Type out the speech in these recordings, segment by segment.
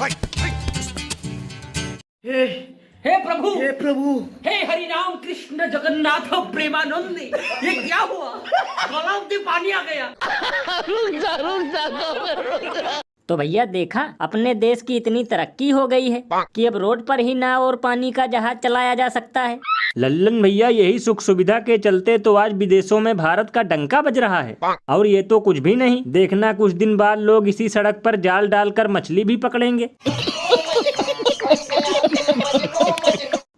हे हे प्रभु, हे प्रभु, हे हरि राम कृष्ण जगन्नाथ प्रेमानंद, ये क्या हुआ? गलाव में पानी आ गया। तो भैया देखा, अपने देश की इतनी तरक्की हो गई है कि अब रोड पर ही नाव और पानी का जहाज चलाया जा सकता है। लल्लन भैया, यही सुख सुविधा के चलते तो आज विदेशों में भारत का डंका बज रहा है। और ये तो कुछ भी नहीं, देखना कुछ दिन बाद लोग इसी सड़क पर जाल डालकर मछली भी पकड़ेंगे।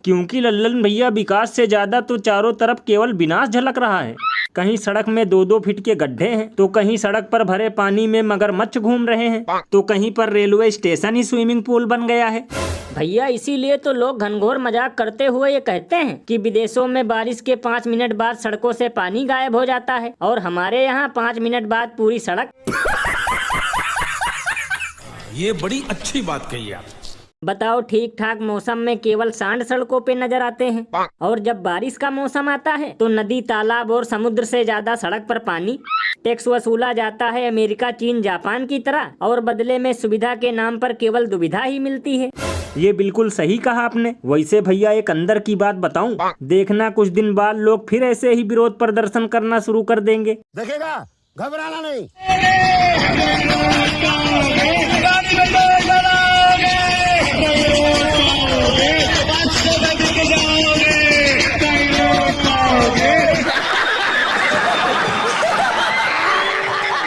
क्योंकि लल्लन भैया, विकास से ज्यादा तो चारों तरफ केवल विनाश झलक रहा है। कहीं सड़क में 2-2 फीट के गड्ढे हैं, तो कहीं सड़क पर भरे पानी में मगरमच्छ घूम रहे हैं, तो कहीं पर रेलवे स्टेशन ही स्विमिंग पूल बन गया है। भैया इसीलिए तो लोग घनघोर मजाक करते हुए ये कहते हैं कि विदेशों में बारिश के 5 मिनट बाद सड़कों से पानी गायब हो जाता है, और हमारे यहाँ 5 मिनट बाद पूरी सड़क। ये बड़ी अच्छी बात कही आप। बताओ, ठीक ठाक मौसम में केवल सांड सड़कों पे नजर आते हैं, और जब बारिश का मौसम आता है तो नदी, तालाब और समुद्र से ज्यादा सड़क पर पानी। टैक्स वसूला जाता है अमेरिका, चीन, जापान की तरह, और बदले में सुविधा के नाम पर केवल दुविधा ही मिलती है। ये बिल्कुल सही कहा आपने। वैसे भैया, एक अंदर की बात बताऊं, देखना कुछ दिन बाद लोग फिर ऐसे ही विरोध प्रदर्शन करना शुरू कर देंगे। देखेगा, घबराना नहीं।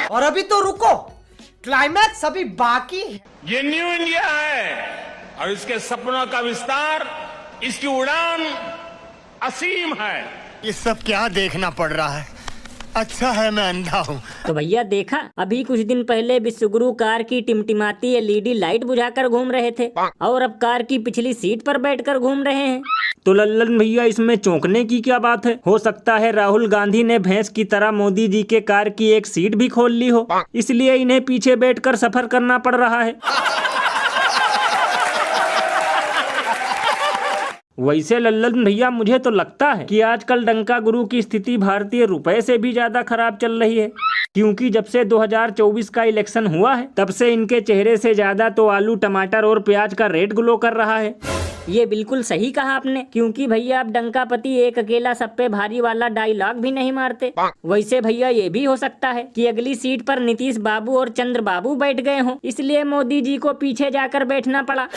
और अभी तो रुको, क्लाइमैक्स अभी बाकी है। ये न्यू इंडिया है और इसके सपनों का विस्तार, इसकी उड़ान असीम है। ये सब क्या देखना पड़ रहा है? अच्छा है मैं अंधा हूँ। तो भैया देखा, अभी कुछ दिन पहले विश्वगुरु कार की टिमटिमाती एलईडी लाइट बुझाकर घूम रहे थे, और अब कार की पिछली सीट पर बैठकर घूम रहे हैं। तो लल्लन भैया, इसमें चौंकने की क्या बात है? हो सकता है राहुल गांधी ने भैंस की तरह मोदी जी के कार की एक सीट भी खोल ली हो, इसलिए इन्हें पीछे बैठकर सफर करना पड़ रहा है। वैसे लल्लन भैया, मुझे तो लगता है कि आजकल डंका गुरु की स्थिति भारतीय रुपए से भी ज्यादा खराब चल रही है, क्योंकि जब से 2024 का इलेक्शन हुआ है, तब से इनके चेहरे से ज्यादा तो आलू, टमाटर और प्याज का रेट ग्लो कर रहा है। ये बिल्कुल सही कहा आपने, क्योंकि भैया अब डंकापति एक अकेला सब पे भारी वाला डायलॉग भी नहीं मारते। वैसे भैया, ये भी हो सकता है कि अगली सीट पर नीतीश बाबू और चंद्र बाबू बैठ गए हों, इसलिए मोदी जी को पीछे जाकर बैठना पड़ा।